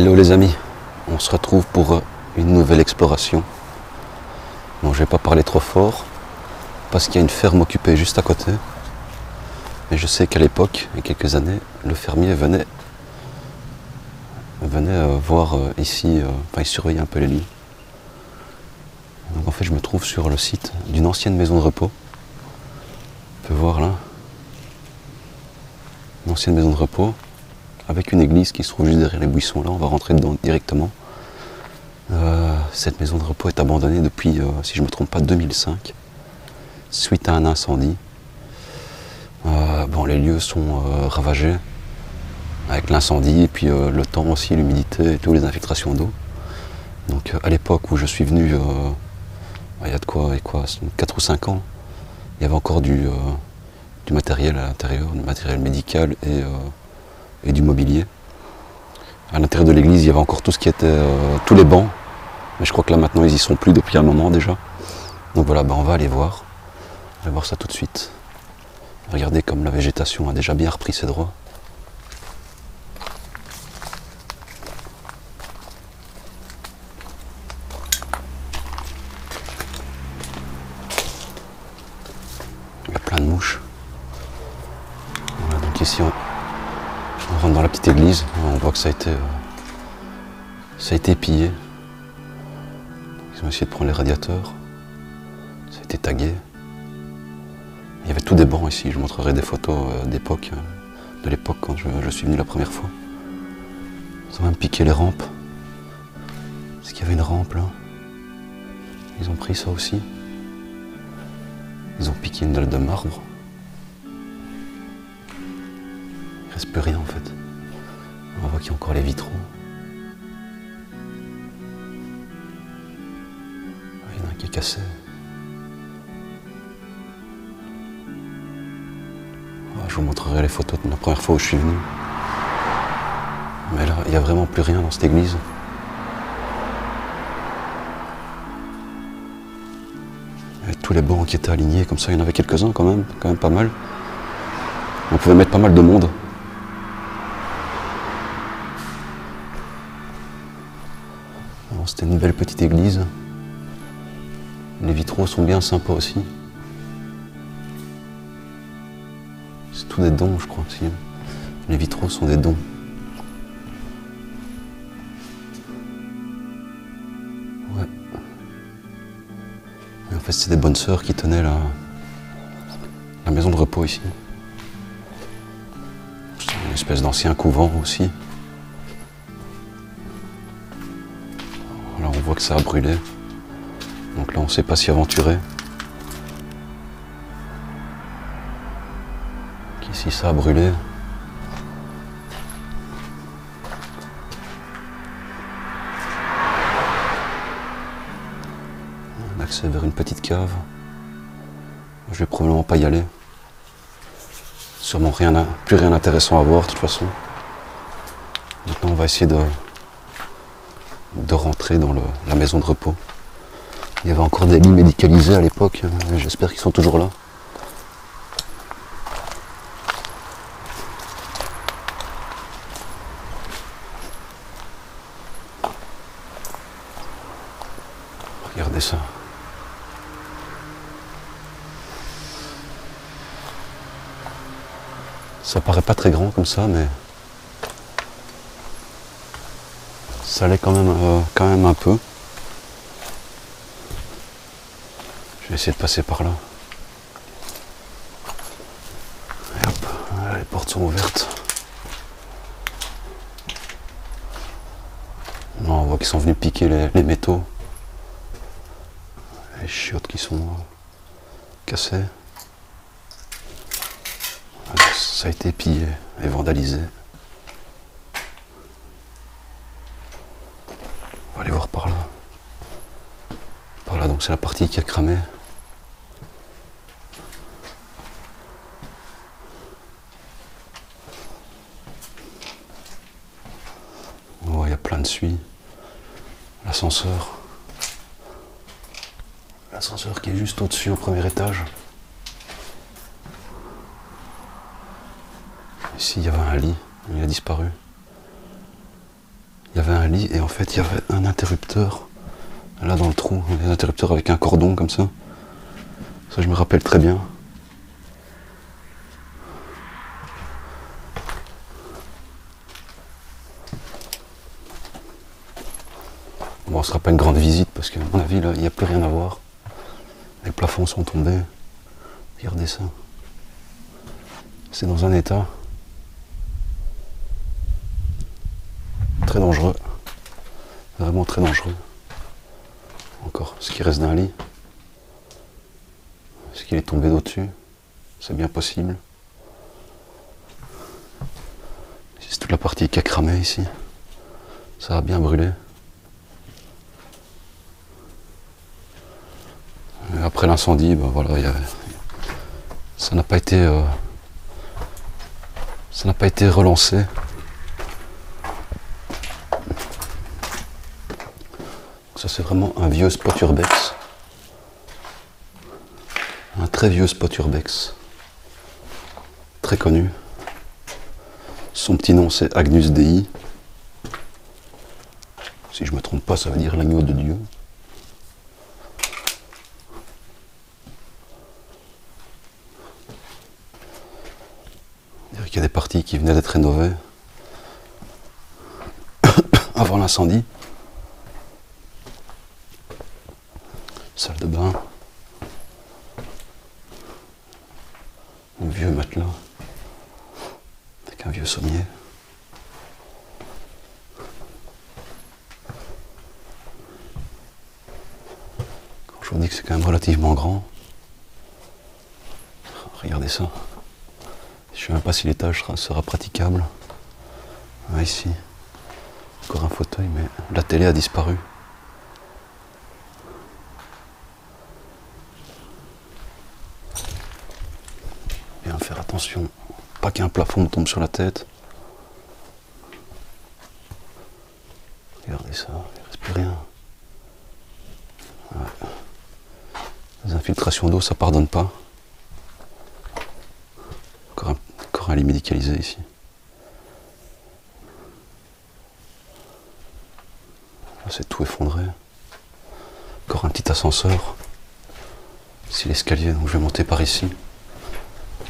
Hello les amis, on se retrouve pour une nouvelle exploration. Bon, je vais pas parler trop fort parce qu'il y a une ferme occupée juste à côté. Mais je sais qu'à l'époque, il y a quelques années, le fermier venait voir ici, il surveillait un peu les lieux. Donc en fait je me trouve sur le site d'une ancienne maison de repos. On peut voir là, une ancienne maison de repos avec une église qui se trouve juste derrière les buissons là, on va rentrer dedans directement. Cette maison de repos est abandonnée depuis, si je ne me trompe pas, 2005, suite à un incendie. Les lieux sont ravagés avec l'incendie et puis le temps aussi, l'humidité et toutes les infiltrations d'eau. Donc à l'époque où je suis venu, il y a de quoi, 4 ou 5 ans, il y avait encore du matériel à l'intérieur, du matériel médical et du mobilier. À l'intérieur de l'église, il y avait encore tout ce qui était, tous les bancs, mais je crois que là maintenant ils y sont plus depuis un moment déjà. Donc voilà, on va aller voir. On va voir ça tout de suite. Regardez comme la végétation a déjà bien repris ses droits. Il y a plein de mouches. Voilà, donc ici on rentre dans la petite église, on voit que ça a été pillé. Ils ont essayé de prendre les radiateurs. Ça a été tagué. Il y avait tous des bancs ici, je vous montrerai des photos d'époque, de l'époque quand je suis venu la première fois. Ils ont même piqué les rampes. Est-ce qu'il y avait une rampe là? Ils ont pris ça aussi. Ils ont piqué une dalle de marbre. Il reste plus rien en fait. On voit qu'il y a encore les vitraux. Il y en a un qui est cassé. Je vous montrerai les photos de la première fois où je suis venu. Mais là, il n'y a vraiment plus rien dans cette église. Et tous les bancs qui étaient alignés, comme ça, il y en avait quelques-uns quand même pas mal. On pouvait mettre pas mal de monde. C'était une belle petite église. Les vitraux sont bien sympas aussi. C'est tout des dons, je crois aussi. Les vitraux sont des dons. Ouais. Et en fait, c'est des bonnes sœurs qui tenaient la maison de repos ici. C'est une espèce d'ancien couvent aussi. Là, on voit que ça a brûlé. Donc là, on ne sait pas s'y aventurer. Ici, ça a brûlé. Un accès vers une petite cave. Je vais probablement pas y aller. Sûrement plus rien d'intéressant à voir de toute façon. Maintenant, on va essayer de rentrer dans la maison de repos. Il y avait encore des lits médicalisés à l'époque. J'espère qu'ils sont toujours là. Regardez ça. Ça paraît pas très grand comme ça, mais ça l'est quand même un peu. Je vais essayer de passer par là. Et hop, voilà, les portes sont ouvertes. Non, on voit qu'ils sont venus piquer les métaux. Les chiottes qui sont cassées. Ça a été pillé et vandalisé. On va aller voir par là. Par là, donc c'est la partie qui a cramé. On voit, il y a plein de suies. L'ascenseur. L'ascenseur qui est juste au-dessus, au premier étage. Ici, il y avait un lit, il a disparu. il y avait un lit et en fait il y avait un interrupteur là dans le trou, un interrupteur avec un cordon comme ça. Ça je me rappelle très bien. Bon, ce sera pas une grande visite parce qu'à mon avis là il n'y a plus rien à voir. Les plafonds sont tombés. Regardez ça. C'est dans un état très dangereux. Vraiment très dangereux. Encore ce qui reste d'un lit. Est-ce qu'il est tombé d'au-dessus? C'est bien possible. C'est toute la partie qui a cramé ici. Ça a bien brûlé. Et après l'incendie, ben voilà, ça n'a pas été relancé. Ça c'est vraiment un vieux spot urbex. Un très vieux spot urbex. Très connu. Son petit nom c'est Agnus Dei. Si je me trompe pas, ça veut dire l'agneau de Dieu. Il y a des parties qui venaient d'être rénovées avant l'incendie. Salle de bain. Un vieux matelas avec un vieux sommier. Quand je vous dis que c'est quand même relativement grand, regardez ça. Je ne sais même pas si l'étage sera praticable. Ah, ici, encore un fauteuil, mais la télé a disparu. Bien faire attention, pas qu'un plafond me tombe sur la tête. Regardez ça, il ne reste plus rien. Ouais. Les infiltrations d'eau, ça pardonne pas. Encore un lit médicalisé ici. Là, c'est tout effondré. Encore un petit ascenseur. Ici l'escalier, donc je vais monter par ici.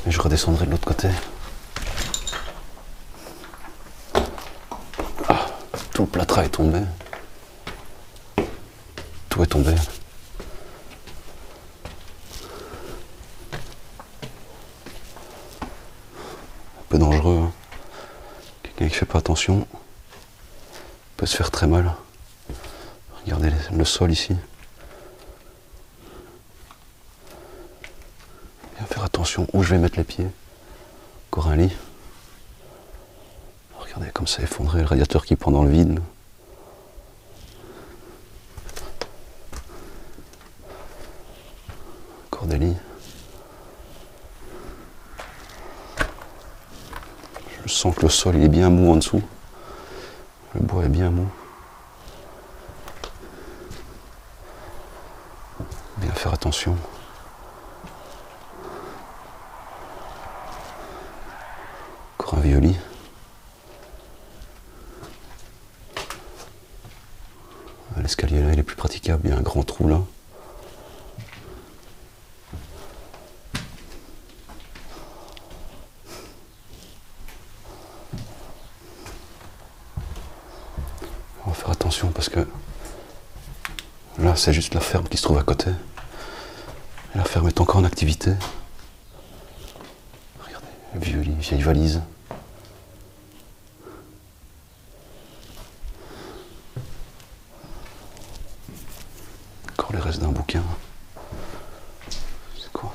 Et je redescendrai de l'autre côté. Ah, tout le plâtras est tombé. Tout est tombé. Un peu dangereux. Hein. Quelqu'un qui ne fait pas attention peut se faire très mal. Regardez le sol ici. Bien faire attention où je vais mettre les pieds. Encore un lit. Regardez comme ça effondré, le radiateur qui prend dans le vide. Encore des lits. Je sens que le sol il est bien mou en dessous. Le bois est bien mou. Bien faire attention. Encore un vieux lit. L'escalier là il est plus praticable, il y a un grand trou là. On va faire attention parce que là c'est juste la ferme qui se trouve à côté. Et la ferme est encore en activité. Regardez, vieux lit, vieille valise. Encore les restes d'un bouquin. C'est quoi?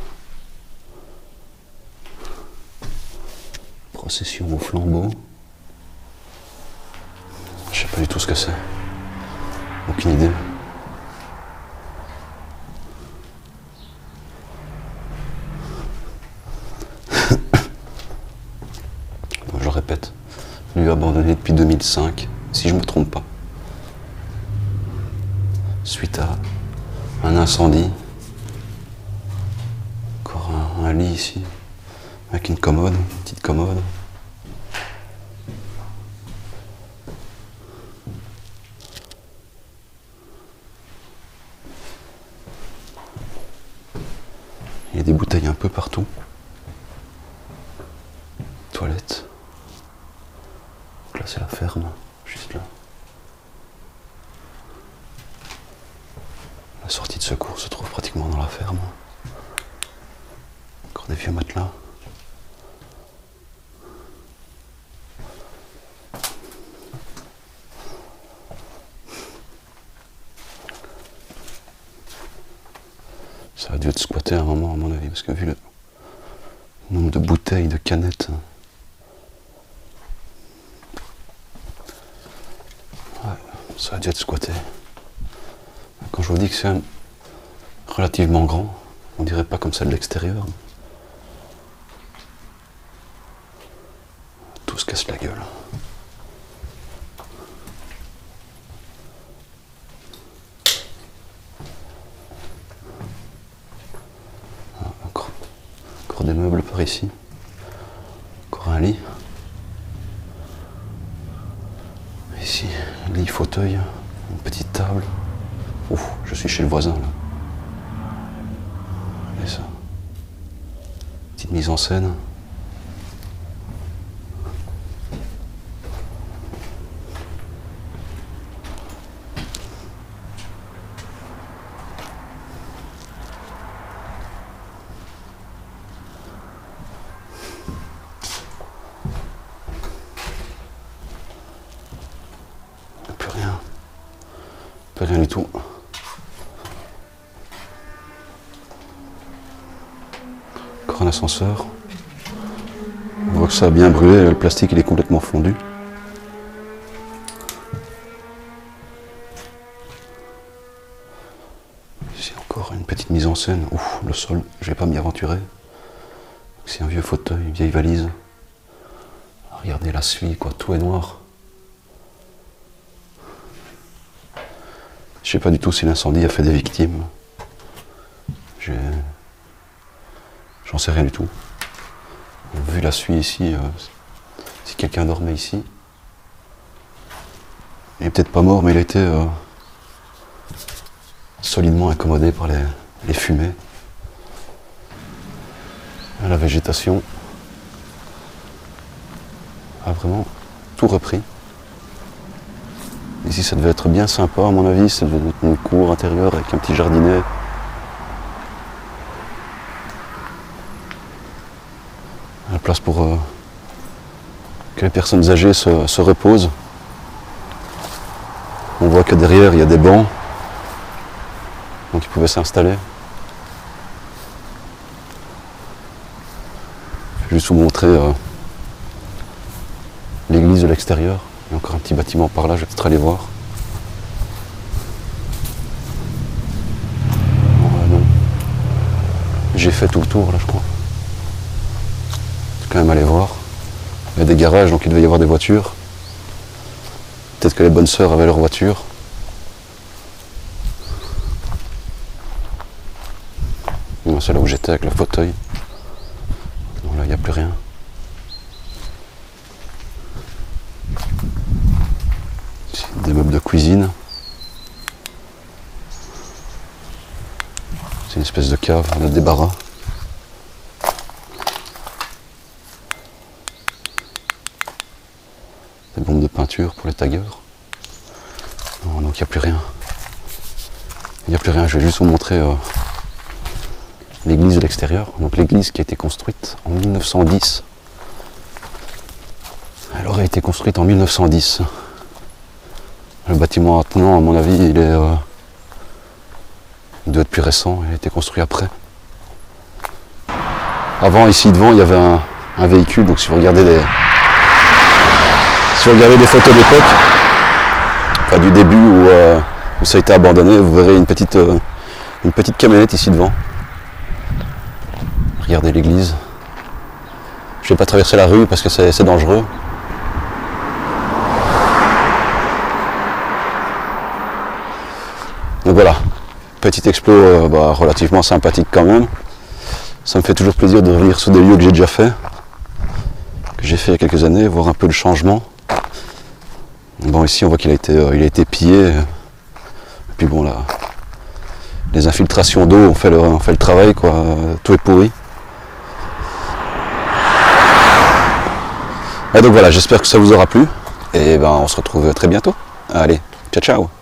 Procession au flambeau. Je sais pas du tout ce que c'est. Aucune idée. Donc, je répète, lieu abandonné depuis 2005, si je me trompe pas. Suite à un incendie. Encore un lit ici, avec une commode, une petite commode. Il y a des bouteilles un peu partout. Toilettes. Donc là c'est la ferme, juste là. La sortie de secours se trouve pratiquement dans la ferme. Encore des vieux matelas. Ça a dû être squatté à un moment à mon avis, parce que vu le nombre de bouteilles, de canettes. Ouais, ça a dû être squatté. Quand je vous dis que c'est relativement grand, on dirait pas comme ça de l'extérieur. Tout se casse la gueule. Encore des meubles par ici. Encore un lit. Ici, lit, fauteuil, une petite table. Ouf, je suis chez le voisin là. Regardez ça. Petite mise en scène. Plus rien. Plus rien du tout. Encore un ascenseur. On voit que ça a bien brûlé, le plastique il est complètement fondu. Ici encore une petite mise en scène. Ouf, le sol, je vais pas m'y aventurer. C'est un vieux fauteuil, une vieille valise. Regardez la suie, quoi, tout est noir. Je sais pas du tout si l'incendie a fait des victimes. J'en sais rien du tout. Vu la suie ici, si quelqu'un dormait ici, il est peut-être pas mort, mais il a été solidement incommodé par les fumées. La végétation a vraiment tout repris. Ici, ça devait être bien sympa, à mon avis. Ça devait être une cour intérieure avec un petit jardinet. La place pour que les personnes âgées se reposent. On voit que derrière, il y a des bancs. Donc, ils pouvaient s'installer. Je vais juste vous montrer l'église de l'extérieur. Il y a encore un petit bâtiment par là, je vais peut-être aller voir. Non. J'ai fait tout le tour là, je crois. Je vais quand même aller voir. Il y a des garages, donc il devait y avoir des voitures. Peut-être que les bonnes sœurs avaient leur voiture. C'est là où j'étais avec le fauteuil. Bon, là, il n'y a plus rien. Ici, des meubles de cuisine. C'est une espèce de cave, de débarras. Des bombes de peinture pour les taggeurs. Non, donc il n'y a plus rien. Il n'y a plus rien, je vais juste vous montrer l'église de l'extérieur. Donc l'église qui a été construite en 1910. Elle aurait été construite en 1910. Le bâtiment attenant, à mon avis, il doit être plus récent, il a été construit après. Avant, ici devant, il y avait un véhicule, donc si vous regardez des photos d'époque, enfin du début où ça a été abandonné, vous verrez une petite camionnette ici devant. Regardez l'église. Je ne vais pas traverser la rue parce que c'est dangereux. Donc voilà, petit exploit relativement sympathique quand même. Ça me fait toujours plaisir de revenir sur des lieux que j'ai déjà fait, que j'ai fait il y a quelques années, voir un peu le changement. Bon, ici on voit qu'il a été pillé. Et puis bon, là, Les infiltrations d'eau ont fait le travail, quoi. Tout est pourri. Et donc voilà, j'espère que ça vous aura plu. Et ben on se retrouve très bientôt. Allez, ciao ciao.